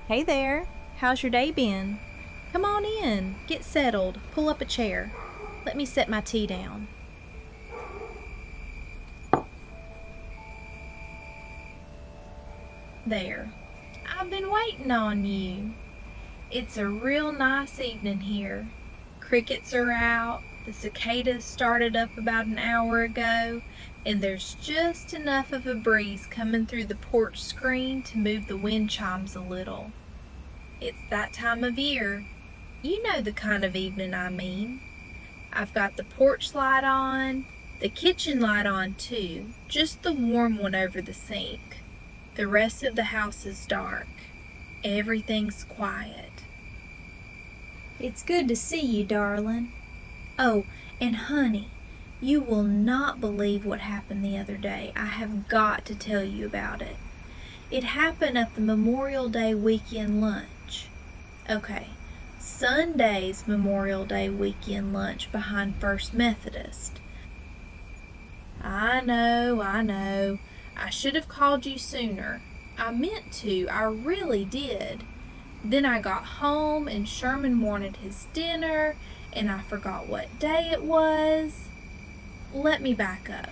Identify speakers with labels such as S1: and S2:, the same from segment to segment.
S1: Hey there, how's your day been? Come on in, get settled, pull up a chair. Let me set my tea down. There, I've been waiting on you. It's a real nice evening here. Crickets are out, the cicadas started up about an hour ago, and there's just enough of a breeze coming through the porch screen to move the wind chimes a little. It's that time of year. You know the kind of evening I mean. I've got the porch light on, the kitchen light on too, just the warm one over the sink. The rest of the house is dark. Everything's quiet. It's good to see you, darling. Oh, and honey, you will not believe what happened the other day. I have got to tell you about it. It happened at the Memorial Day weekend lunch. Okay, Sunday's Memorial Day weekend lunch behind First Methodist. I know. I should have called you sooner. I meant to, I really did. Then I got home and Sherman wanted his dinner and I forgot what day it was. Let me back up.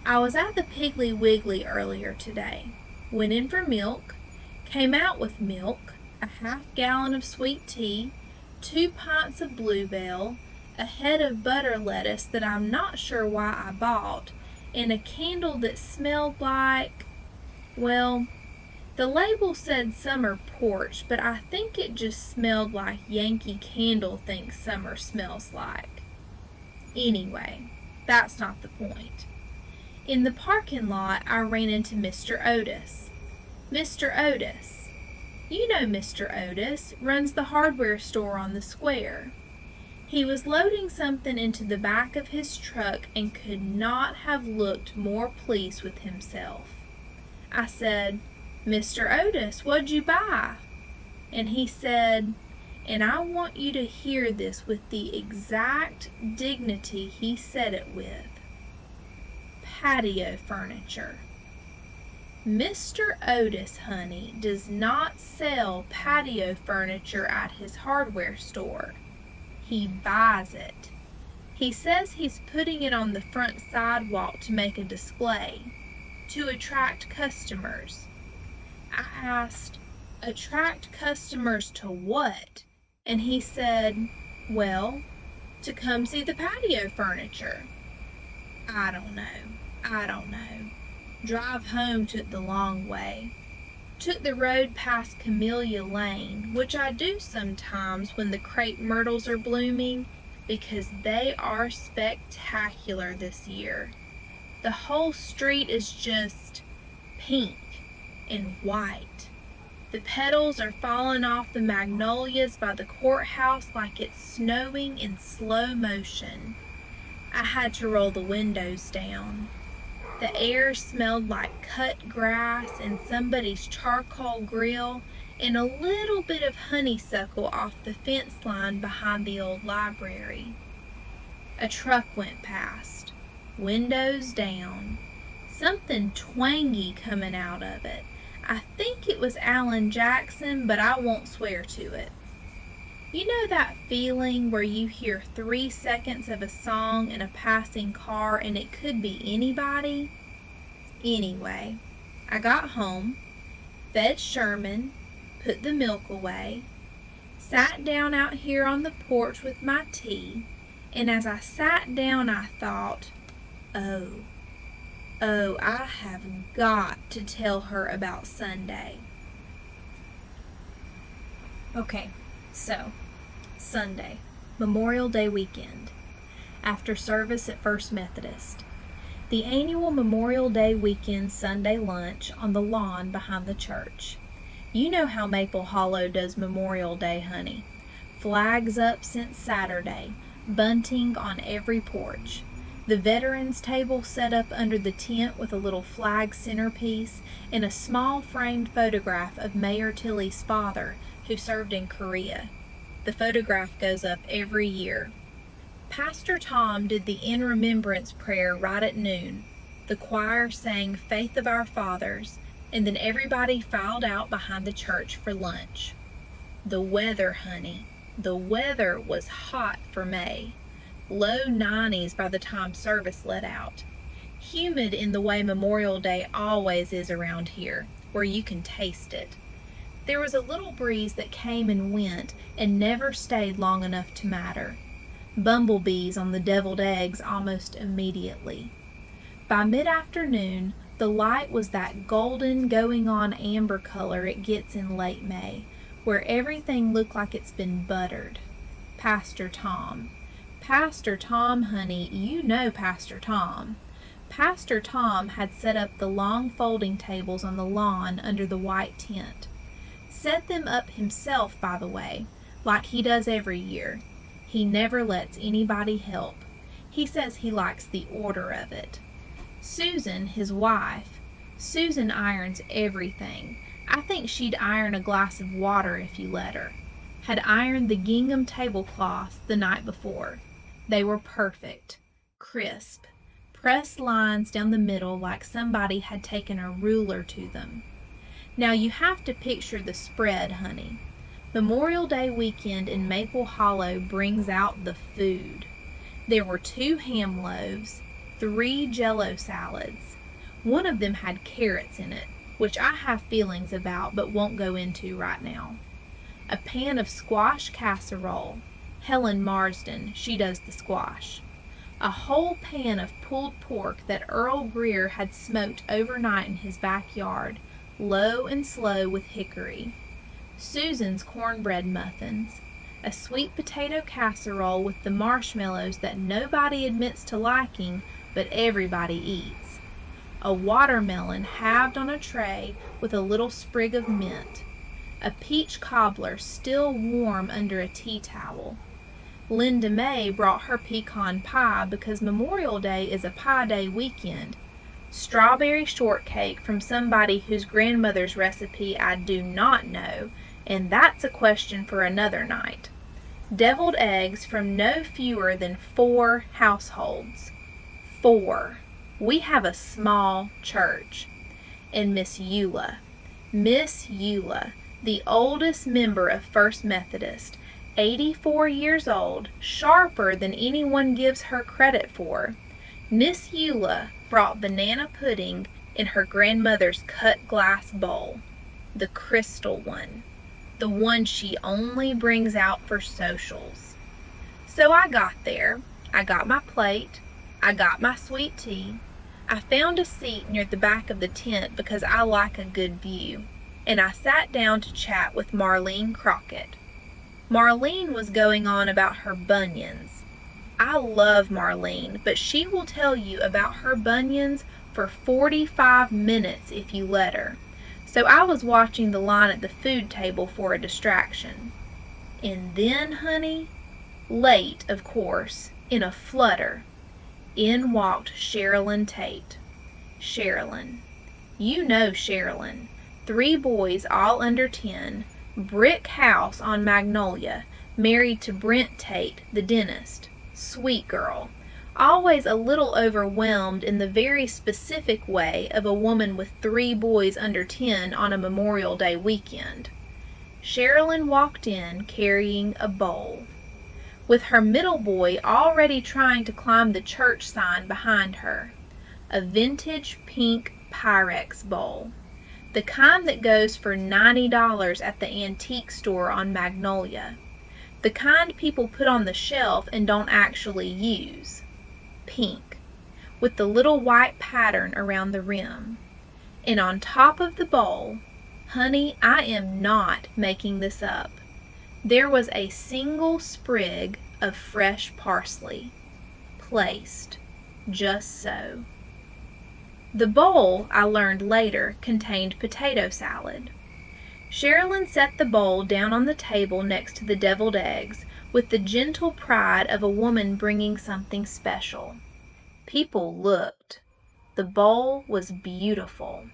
S1: I was at the Piggly Wiggly earlier today. Went in for milk, came out with milk, a half-gallon of sweet tea, 2 pints of Bluebell, a head of butter lettuce that I'm not sure why I bought, and a candle that smelled like, well, the label said summer porch, but I think it just smelled like Yankee Candle thinks summer smells like. Anyway, that's not the point. In the parking lot, I ran into Mr. Otis. Mr. Otis. You know Mr. Otis, runs the hardware store on the square. He was loading something into the back of his truck and could not have looked more pleased with himself. I said, "Mr. Otis, what'd you buy?" And he said, and I want you to hear this with the exact dignity he said it with, patio furniture. Mr. Otis, honey, does not sell patio furniture at his hardware store. He buys it. He says he's putting it on the front sidewalk to make a display, to attract customers. I asked, attract customers to what? And he said, well, to come see the patio furniture. I don't know. Drive home took the long way. Took the road past Camellia Lane, which I do sometimes when the crepe myrtles are blooming, because they are spectacular this year. The whole street is just pink and white. The petals are falling off the magnolias by the courthouse like it's snowing in slow motion. I had to roll the windows down. The air smelled like cut grass and somebody's charcoal grill and a little bit of honeysuckle off the fence line behind the old library. A truck went past, windows down, something twangy coming out of it. I think it was Alan Jackson, but I won't swear to it. You know that feeling where you hear 3 seconds of a song in a passing car and it could be anybody? Anyway, I got home, fed Sherman, put the milk away, sat down out here on the porch with my tea, and as I sat down I thought, oh, I have got to tell her about Sunday. Okay, so, Sunday, Memorial Day weekend, after service at First Methodist. The annual Memorial Day weekend Sunday lunch on the lawn behind the church. You know how Maple Hollow does Memorial Day, honey. Flags up since Saturday, bunting on every porch. The veterans table set up under the tent with a little flag centerpiece and a small framed photograph of Mayor Tilley's father, who served in Korea. The photograph goes up every year. Pastor Tom did the in remembrance prayer right at noon. The choir sang Faith of Our Fathers, and then everybody filed out behind the church for lunch. The weather, honey, the weather was hot for May. Low 90s by the time service let out. Humid in the way Memorial Day always is around here, where you can taste it. There was a little breeze that came and went and never stayed long enough to matter. Bumblebees on the deviled eggs almost immediately. By mid-afternoon, the light was that golden going-on amber color it gets in late May, where everything looked like it's been buttered. Pastor Tom. Pastor Tom, honey, you know Pastor Tom. Pastor Tom had set up the long folding tables on the lawn under the white tent. Set them up himself, by the way, like he does every year. He never lets anybody help. He says he likes the order of it. Susan, his wife, Susan irons everything. I think she'd iron a glass of water if you let her. Had ironed the gingham tablecloths the night before. They were perfect, crisp, pressed lines down the middle like somebody had taken a ruler to them. Now you have to picture the spread, honey. Memorial Day weekend in Maple Hollow brings out the food. There were 2 ham loaves, 3 Jell-O salads. One of them had carrots in it, which I have feelings about but won't go into right now. A pan of squash casserole. Helen Marsden, she does the squash. A whole pan of pulled pork that Earl Greer had smoked overnight in his backyard, low and slow with hickory. Susan's cornbread muffins. A sweet potato casserole with the marshmallows that nobody admits to liking, but everybody eats. A watermelon halved on a tray with a little sprig of mint. A peach cobbler still warm under a tea towel. Linda May brought her pecan pie because Memorial Day is a pie day weekend. Strawberry shortcake from somebody whose grandmother's recipe I do not know, and that's a question for another night. Deviled eggs from no fewer than 4 households. 4. We have a small church. And Miss Eula, the oldest member of First Methodist, 84 years old, sharper than anyone gives her credit for. Miss Eula brought banana pudding in her grandmother's cut glass bowl, the crystal one, the one she only brings out for socials. So I got there. I got my plate. I got my sweet tea. I found a seat near the back of the tent because I like a good view, and I sat down to chat with Marlene Crockett. Marlene was going on about her bunions. I love Marlene, but she will tell you about her bunions for 45 minutes if you let her. So I was watching the line at the food table for a distraction. And then, honey, late, of course, in a flutter, in walked Cherylynn Tate. Cherylynn. You know Cherylynn. 3 boys all under 10, brick house on Magnolia, married to Brent Tate, the dentist. Sweet girl. Always a little overwhelmed in the very specific way of a woman with 3 boys under 10 on a Memorial Day weekend. Cherylynn walked in carrying a bowl, with her middle boy already trying to climb the church sign behind her. A vintage pink Pyrex bowl. The kind that goes for $90 at the antique store on Magnolia. The kind people put on the shelf and don't actually use. Pink, with the little white pattern around the rim. And on top of the bowl, honey, I am not making this up, there was a single sprig of fresh parsley, placed just so. The bowl, I learned later, contained potato salad. Cherylynn set the bowl down on the table next to the deviled eggs with the gentle pride of a woman bringing something special. People looked. The bowl was beautiful.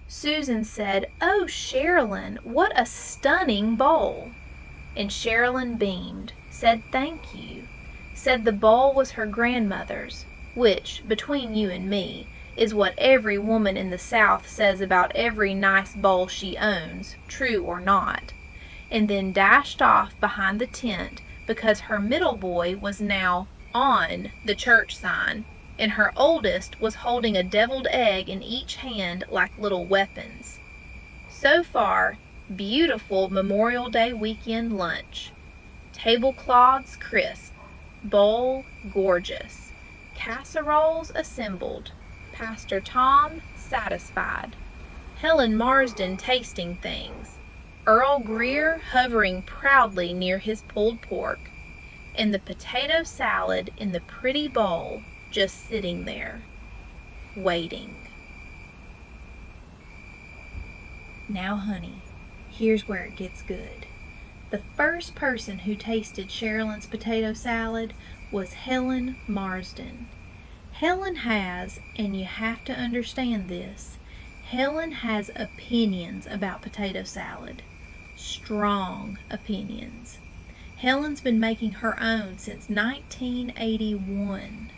S1: Susan said, "Oh, Cherylynn, what a stunning bowl." And Cherylynn beamed, said thank you, said the bowl was her grandmother's, which, between you and me, is what every woman in the South says about every nice bowl she owns, true or not, and then dashed off behind the tent because her middle boy was now on the church sign, and her oldest was holding a deviled egg in each hand like little weapons. So far, beautiful Memorial Day weekend lunch. Tablecloths crisp, bowl gorgeous, casseroles assembled, Pastor Tom satisfied, Helen Marsden tasting things, Earl Greer hovering proudly near his pulled pork, and the potato salad in the pretty bowl just sitting there, waiting. Now, honey, here's where it gets good. The first person who tasted Cherylynn's potato salad was Helen Marsden. Helen has, and you have to understand this, Helen has opinions about potato salad. Strong opinions. Helen's been making her own since 1981.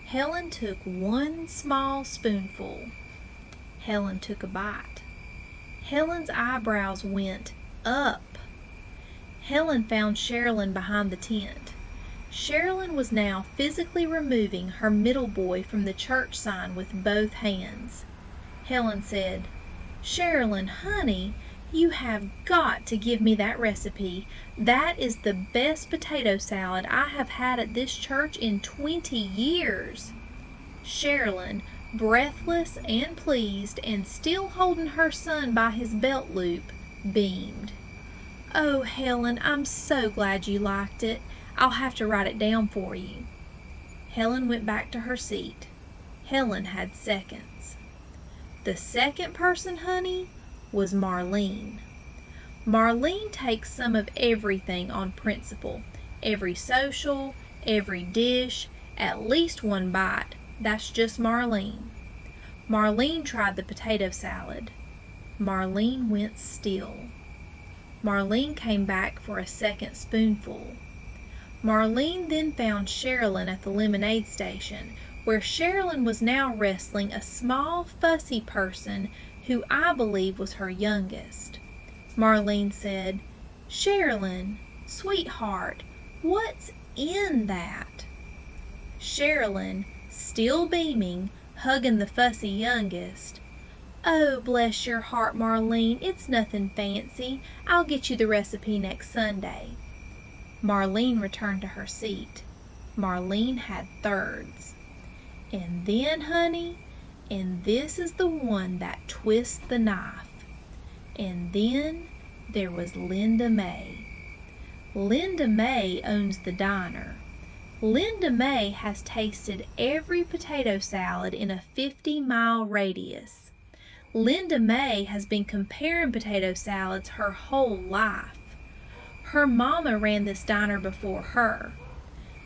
S1: Helen took one small spoonful. Helen took a bite. Helen's eyebrows went up. Helen found Cherylynn behind the tent. Cherylynn was now physically removing her middle boy from the church sign with both hands. Helen said, "Cherylynn, honey, you have got to give me that recipe. That is the best potato salad I have had at this church in 20 years. Cherylynn, breathless and pleased and still holding her son by his belt loop, beamed. "Oh, Helen, I'm so glad you liked it. I'll have to write it down for you." Helen went back to her seat. Helen had seconds. The second person, honey, was Marlene. Marlene takes some of everything on principle. Every social, every dish, at least one bite. That's just Marlene. Marlene tried the potato salad. Marlene went still. Marlene came back for a second spoonful. Marlene then found Cherylynn at the lemonade station, where Cherylynn was now wrestling a small, fussy person who I believe was her youngest. Marlene said, "Cherylynn, sweetheart, what's in that?" Cherylynn, still beaming, hugging the fussy youngest, "Oh, bless your heart, Marlene, it's nothing fancy. I'll get you the recipe next Sunday." Marlene returned to her seat. Marlene had thirds. And then, honey, and this is the one that twists the knife, and then there was Linda May. Linda May owns the diner. Linda May has tasted every potato salad in a 50-mile radius. Linda May has been comparing potato salads her whole life. Her mama ran this diner before her.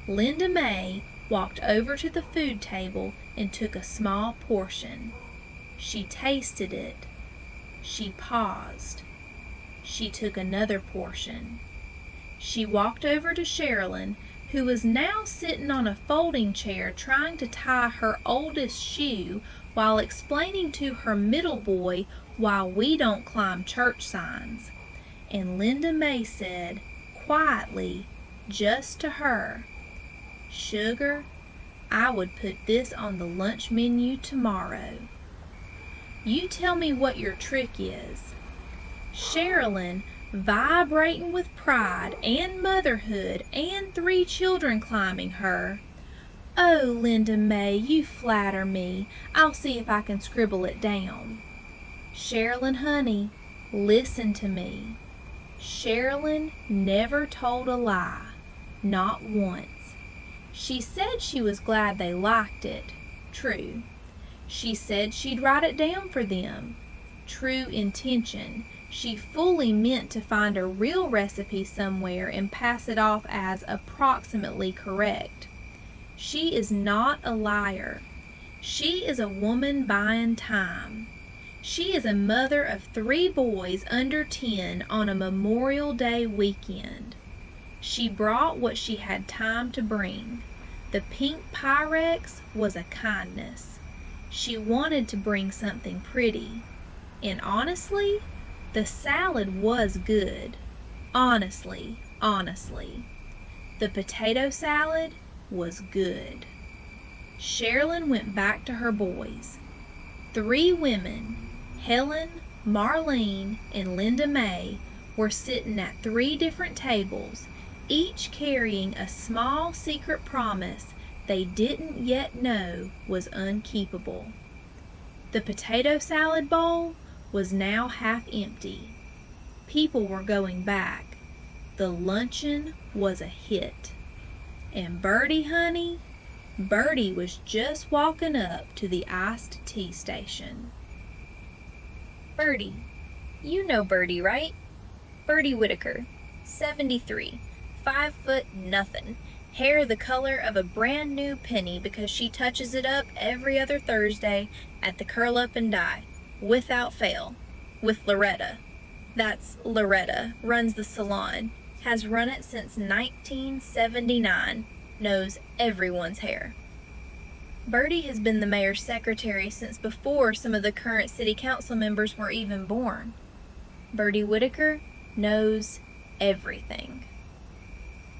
S1: Linda May walked over to the food table and took a small portion. She tasted it. She paused. She took another portion. She walked over to Cherylynn, who was now sitting on a folding chair trying to tie her oldest shoe while explaining to her middle boy why we don't climb church signs. And Linda May said, quietly, just to her, "Sugar, I would put this on the lunch menu tomorrow. You tell me what your trick is." Cherylynn, vibrating with pride and motherhood and 3 children climbing her, "Oh, Linda May, you flatter me. I'll see if I can scribble it down." Cherylynn, honey, listen to me. Cherylynn never told a lie, not once. She said she was glad they liked it. True. She said she'd write it down for them. True intention. She fully meant to find a real recipe somewhere and pass it off as approximately correct. She is not a liar. She is a woman buying time. She is a mother of 3 boys under 10 on a Memorial Day weekend. She brought what she had time to bring. The pink Pyrex was a kindness. She wanted to bring something pretty. And honestly, the salad was good. Honestly. The potato salad was good. Cherylynn went back to her boys. 3 women, Helen, Marlene, and Linda May, were sitting at 3 different tables, each carrying a small secret promise they didn't yet know was unkeepable. The potato salad bowl was now half empty. People were going back. The luncheon was a hit. And Birdie, honey, Birdie was just walking up to the iced tea station.
S2: Birdie. You know Birdie, right? Birdie Whitaker, 73, 5 foot nothing, hair the color of a brand new penny because she touches it up every other Thursday at the Curl Up and Dye, without fail, with Loretta. That's Loretta, runs the salon, has run it since 1979, knows everyone's hair. Birdie has been the mayor's secretary since before some of the current city council members were even born. Birdie Whitaker knows everything.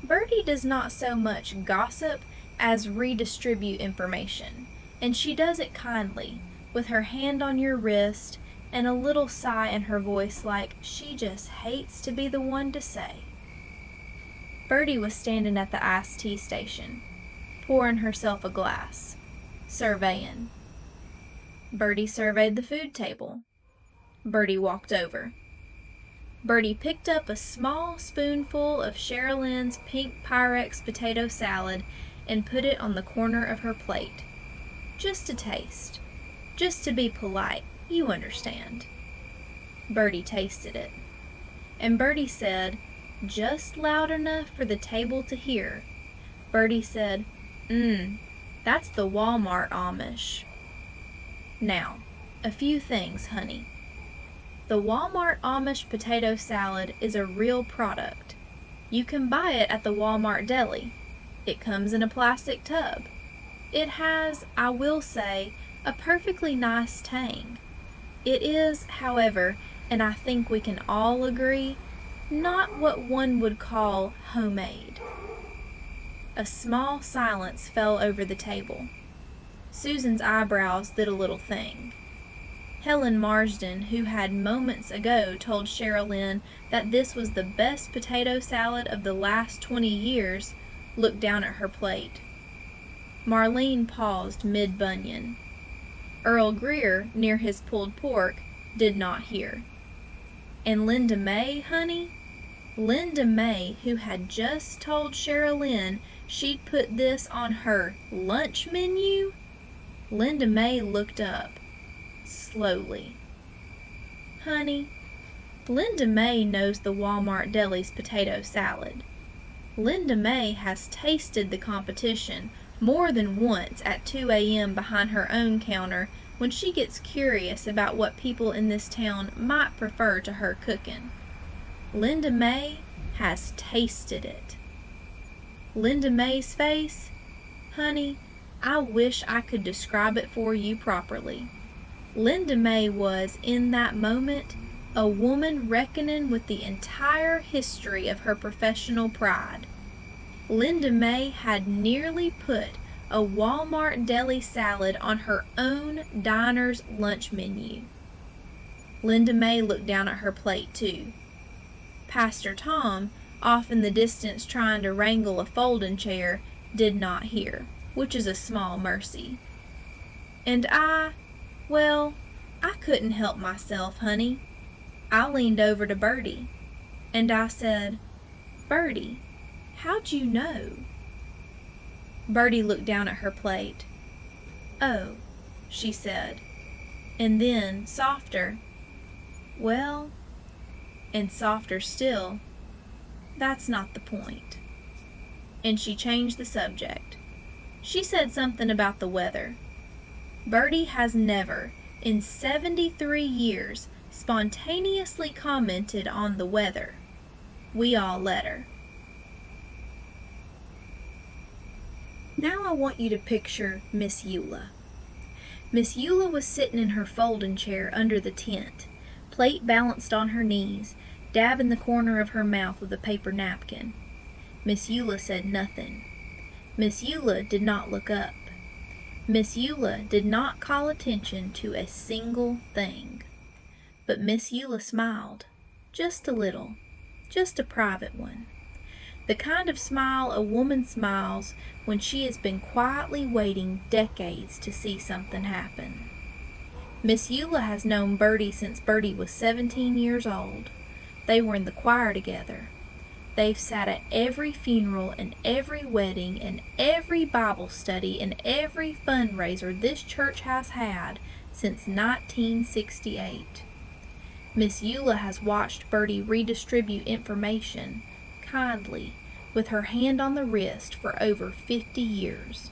S2: Birdie does not so much gossip as redistribute information, and she does it kindly, with her hand on your wrist and a little sigh in her voice like she just hates to be the one to say. Birdie was standing at the iced tea station, pouring herself a glass, surveying. Birdie surveyed the food table. Birdie walked over. Birdie picked up a small spoonful of Cherylynn's pink Pyrex potato salad and put it on the corner of her plate. Just to taste. Just to be polite, you understand. Birdie tasted it. And Birdie said, just loud enough for the table to hear, Birdie said, that's the Walmart Amish. Now, a few things, honey. The Walmart Amish potato salad is a real product. You can buy it at the Walmart deli. It comes in a plastic tub. It has, I will say, a perfectly nice tang. It is, however, and I think we can all agree, not what one would call homemade. A small silence fell over the table. Susan's eyebrows did a little thing. Helen Marsden, who had moments ago told Cherylynn that this was the best potato salad of the last 20 years, looked down at her plate. Marlene paused mid-bunion. Earl Greer, near his pulled pork, did not hear. And Linda May, honey? Linda May, who had just told Cherylynn she'd put this on her lunch menu? Linda May looked up, slowly. Honey, Linda May knows the Walmart deli's potato salad. Linda May has tasted the competition more than once at 2 a.m. behind her own counter when she gets curious about what people in this town might prefer to her cooking. Linda May has tasted it. Linda May's face, honey, I wish I could describe it for you properly. Linda May was, in that moment, a woman reckoning with the entire history of her professional pride. Linda May had nearly put a Walmart deli salad on her own diner's lunch menu. Linda May looked down at her plate, too. Pastor Tom, off in the distance trying to wrangle a folding chair, did not hear, which is a small mercy. And I couldn't help myself, honey. I leaned over to Birdie, and I said, Birdie, how'd you know? Birdie looked down at her plate. Oh, she said, and then, softer, well, and softer still, that's not the point. And she changed the subject. She said something about the weather. Birdie has never, in 73 years, spontaneously commented on the weather. We all let her. Now I want you to picture Miss Eula. Miss Eula was sitting in her folding chair under the tent, plate balanced on her knees, dabbing the corner of her mouth with a paper napkin. Miss Eula said nothing. Miss Eula did not look up. Miss Eula did not call attention to a single thing. But Miss Eula smiled, just a little, just a private one. The kind of smile a woman smiles when she has been quietly waiting decades to see something happen. Miss Eula has known Birdie since Birdie was 17 years old. They were in the choir together. They've sat at every funeral and every wedding and every Bible study and every fundraiser this church has had since 1968. Miss Eula has watched Birdie redistribute information, kindly, with her hand on the wrist for over 50 years.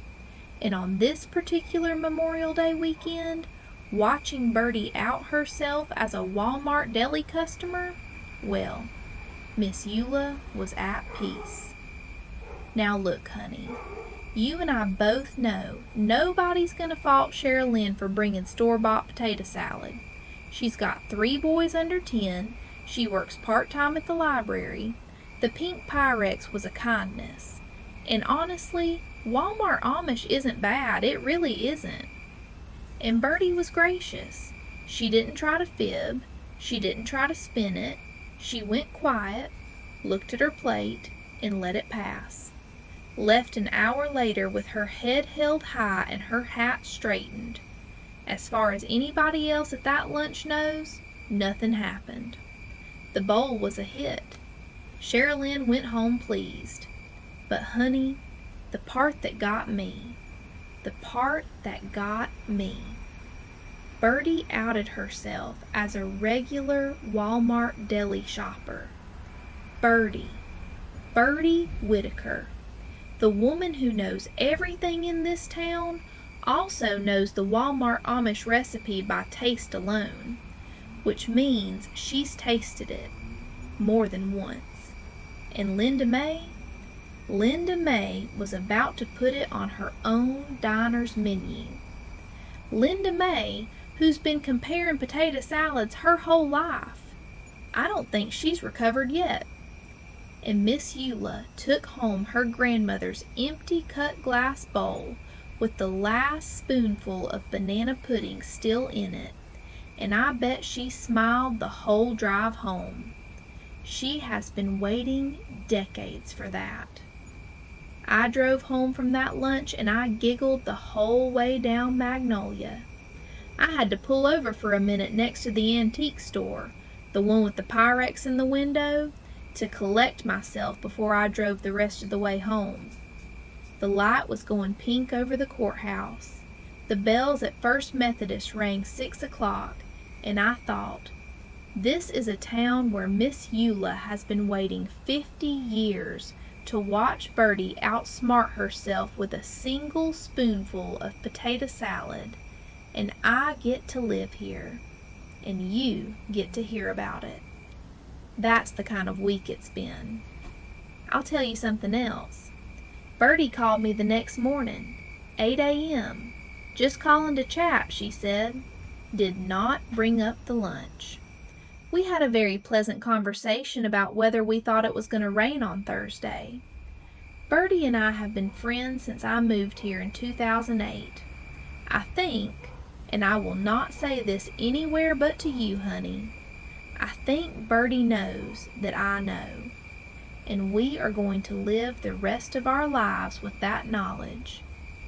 S2: And on this particular Memorial Day weekend, watching Birdie out herself as a Walmart deli customer, well, Miss Eula was at peace. Now look, honey, you and I both know nobody's going to fault Cherylynn for bringing store-bought potato salad. She's got 3 boys under 10, she works part-time at the library, the pink Pyrex was a kindness, and honestly, Walmart Amish isn't bad, it really isn't. And Birdie was gracious. She didn't try to fib, she didn't try to spin it, she went quiet, looked at her plate, and let it pass. Left an hour later with her head held high and her hat straightened. As far as anybody else at that lunch knows, nothing happened. The bowl was a hit. Cherylynn went home pleased. But honey, the part that got me, Birdie outed herself as a regular Walmart deli shopper. Birdie Whitaker, the woman who knows everything in this town, also knows the Walmart Amish recipe by taste alone, which means she's tasted it more than once. And Linda May was about to put it on her own diner's menu. Linda May, who's been comparing potato salads her whole life. I don't think she's recovered yet. And Miss Eula took home her grandmother's empty cut glass bowl with the last spoonful of banana pudding still in it, and I bet she smiled the whole drive home. She has been waiting decades for that. I drove home from that lunch and I giggled the whole way down Magnolia. I had to pull over for a minute next to the antique store, the one with the Pyrex in the window, to collect myself before I drove the rest of the way home. The light was going pink over the courthouse. The bells at First Methodist rang 6 o'clock, and I thought, this is a town where Miss Eula has been waiting 50 years to watch Birdie outsmart herself with a single spoonful of potato salad, and I get to live here, and you get to hear about it. That's the kind of week it's been. I'll tell you something else. Birdie called me the next morning, 8 a.m. Just calling to chat, she said. Did not bring up the lunch. We had a very pleasant conversation about whether we thought it was going to rain on Thursday. Birdie and I have been friends since I moved here in 2008. I think, and I will not say this anywhere but to you, honey, I think Birdie knows that I know. And we are going to live the rest of our lives with that knowledge.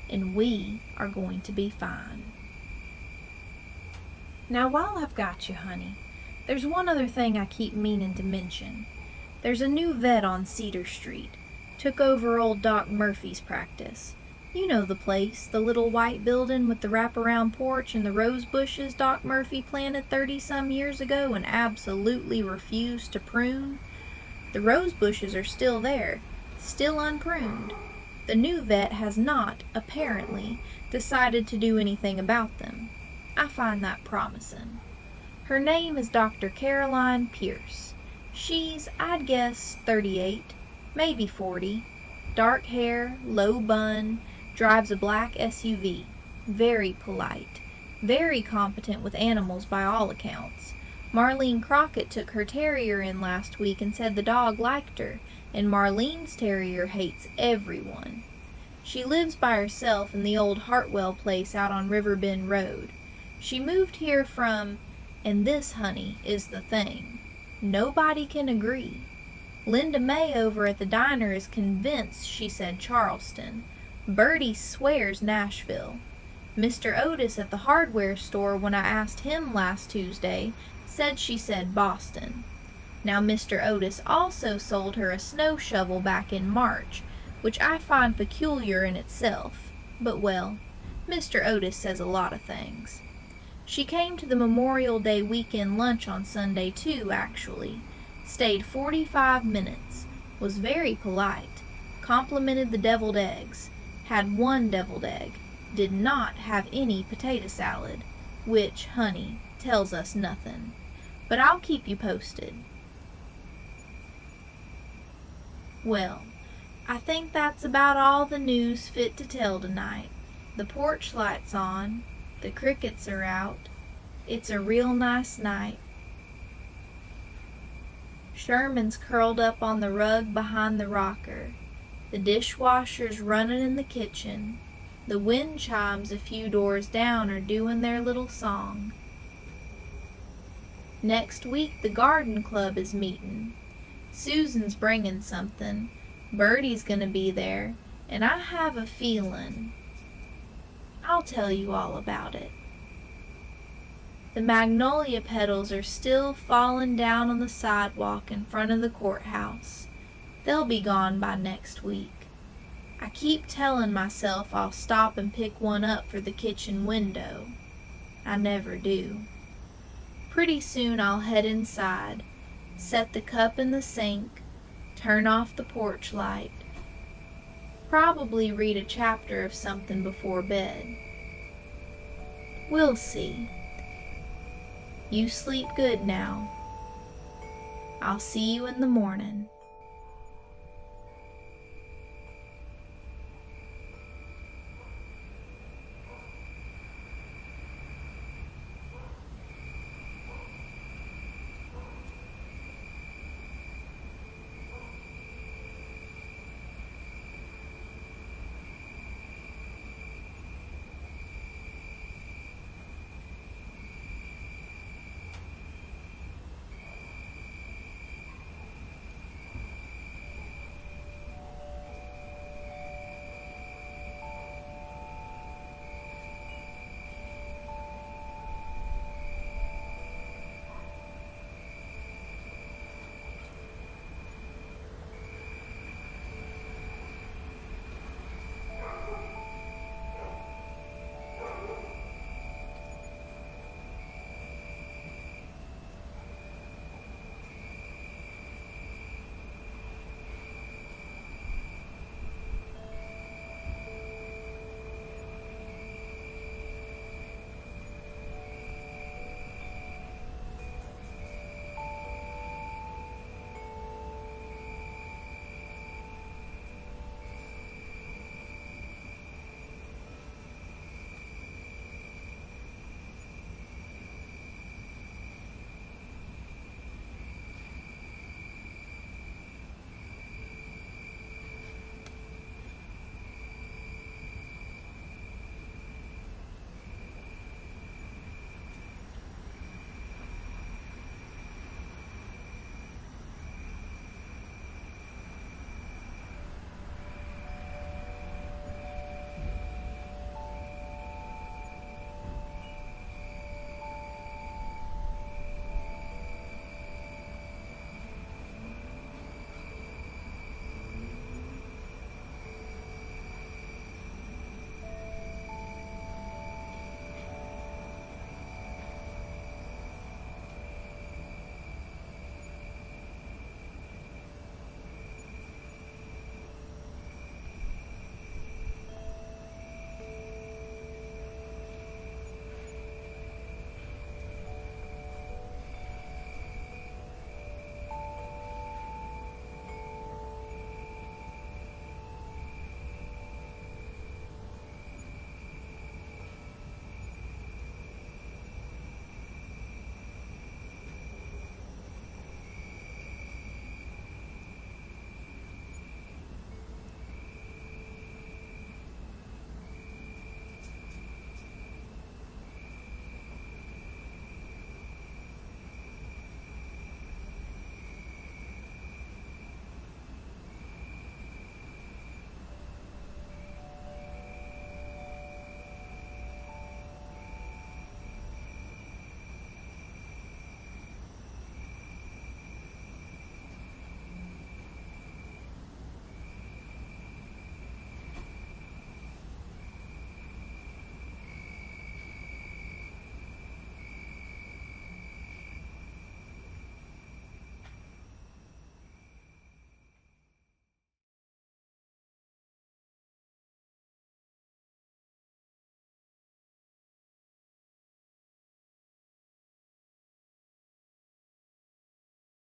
S2: And we are going to be fine. Now, while I've got you, honey, there's one other thing I keep meaning to mention. There's a new vet on Cedar Street. Took over old Doc Murphy's practice. You know the place, the little white building with the wraparound porch and the rose bushes Doc Murphy planted 30-some years ago and absolutely refused to prune. The rose bushes are still there, still unpruned. The new vet has not, apparently, decided to do anything about them. I find that promising. Her name is Dr. Caroline Pierce. She's, I'd guess, 38, maybe 40. Dark hair, low bun, drives a black SUV. Very polite.
S1: Very competent with animals by all accounts. Marlene Crockett took her terrier in last week and said the dog liked her, and Marlene's terrier hates everyone. She lives by herself in the old Hartwell place out on Riverbend Road. She moved here from, and this, honey, is the thing. Nobody can agree. Linda May over at the diner is convinced she said Charleston. Birdie swears Nashville. Mr. Otis at the hardware store, when I asked him last Tuesday, said she said Boston. Now Mr. Otis also sold her a snow shovel back in March, which I find peculiar in itself. But well, Mr. Otis says a lot of things. She came to the Memorial Day weekend lunch on Sunday too, actually. Stayed 45 minutes. Was very polite. Complimented the deviled eggs. Had one deviled egg. Did not have any potato salad. Which, honey, tells us nothing. But I'll keep you posted. Well, I think that's about all the news fit to tell tonight. The porch light's on. The crickets are out. It's a real nice night. Sherman's curled up on the rug behind the rocker. The dishwasher's running in the kitchen. The wind chimes a few doors down are doing their little song. Next week the garden club is meeting. Susan's bringing something. Birdie's gonna be there, and I have a feeling. I'll tell you all about it. The magnolia petals are still falling down on the sidewalk in front of the courthouse. They'll be gone by next week. I keep telling myself I'll stop and pick one up for the kitchen window. I never do. Pretty soon I'll head inside, set the cup in the sink, turn off the porch light. Probably read a chapter of something before bed. We'll see. You sleep good now. I'll see you in the morning.